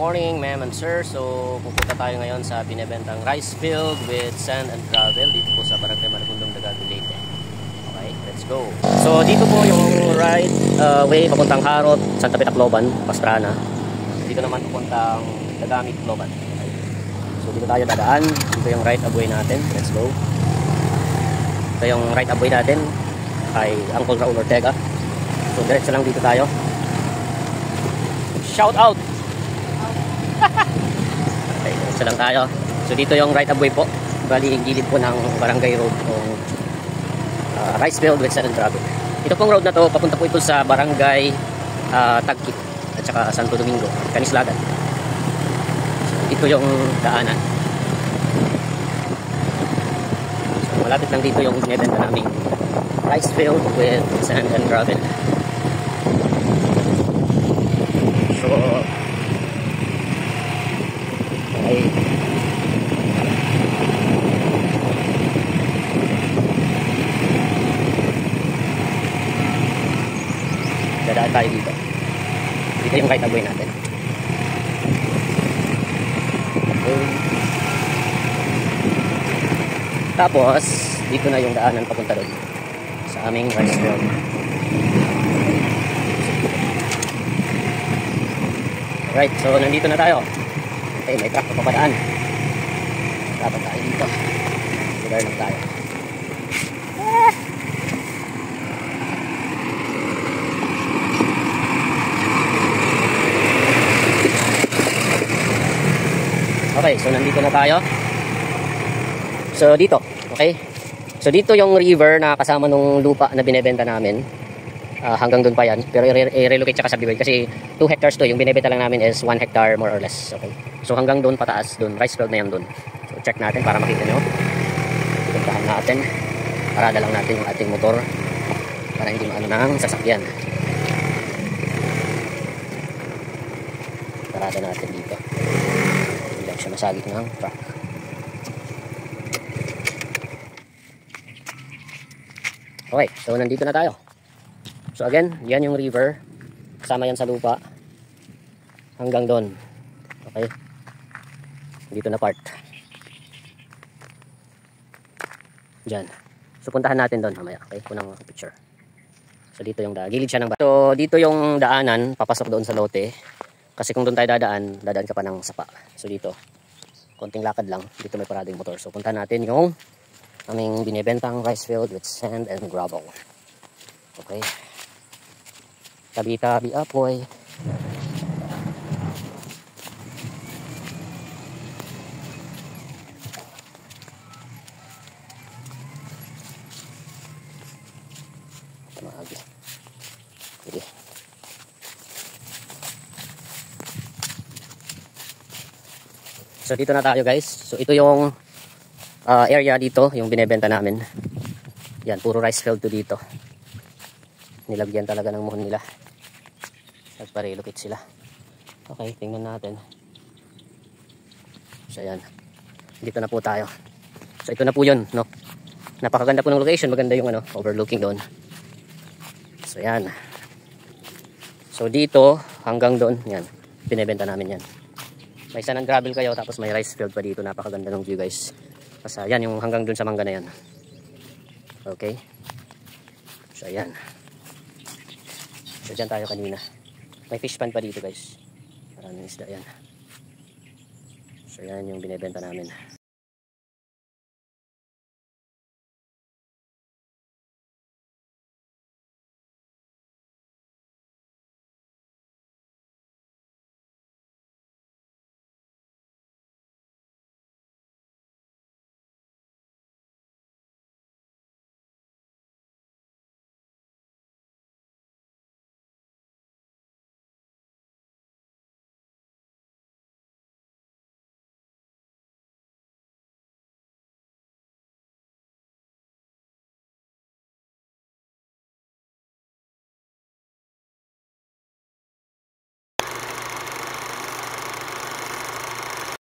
Morning, ma'am and sir. So, pupunta tayo ngayon sa binebentang rice field with sand and gravel dito po sa Barangay Maragondong, Dagado, Leyte. Okay, let's go. So, dito po yung right way papuntang Harot, Santa Fe, Tacloban, Pastrana. Dito naman papuntang Dagami, Tacloban. Okay. So, dito tayo dadaan. Dito yung right of way natin. Let's go. Ito yung right of way natin kay Uncle Raul Ortega. So, diretso lang dito tayo. Shout out! Okay, diretso lang tayo. So dito yung right of way po. Bali, gilid po ng barangay road o rice field with sand and gravel. Ito pong road na to, papunta po ito sa barangay Tagkit at saka Santo Domingo, Kanislagan. So, ito yung daanan. So, malapit lang dito yung binebenta namin rice field with sand and gravel. So, okay. Dadaan tayo dito. Dito yung right of way natin. Okay. Tapos, dito na yung daanan papunta doon sa aming rice field. Right, so nandito na tayo. Okay, may truck na papadaan. Dapat tayo dito. Lugar lang tayo. Okay, so nandito na tayo. So dito, okay. So dito yung river na kasama nung lupa na binebenta namin. Hanggang doon pa yan, pero i-relocate siya sa subdivide kasi 2 hectares to, yung binibenta lang namin is 1 hectare more or less. Okay, so hanggang doon pataas, doon rice field na yan doon. So check natin para makita nyo. Puntahan natin, parada lang natin yung ating motor para hindi maano ng sasakyan. Parada natin dito, hindi lang siya masagit ng truck. Okay, so nandito na tayo. So again, yan yung river. Kasama yan sa lupa. Hanggang doon. Okay. Dito na part. Diyan. So puntahan natin doon mamaya. Okay, kunang picture. So dito yung gilid siya ng so dito yung daanan, papasok doon sa lote. Kasi kung doon tayo dadaan ka pa ng sapa. So dito, konting lakad lang. Dito may parading motor. So puntahan natin yung aming binibentang rice field with sand and gravel. Okay. Tabi-tabi apoy. Tamagi. Sige. So dito na tayo guys. So ito yung area dito, yung binebenta namin. Yan, puro rice field to dito. Nilagyan talaga ng muhon nila. Nagpa-relocate sila. Okay, tingnan natin. So ayan. Dito na po tayo. So ito na po yun, no? Napakaganda po ng location. Maganda yung overlooking doon. So ayan. So dito, hanggang doon, yan. Binebenta namin yan. May sand and gravel kayo, tapos may rice field pa dito. Napakaganda ng view guys. Kasi yan, yung hanggang doon sa mangga na yan. Okay. So ayan. So dyan tayo kanina. May fish pan pa dito guys. Maraming isda yan. So yan yung binebenta namin.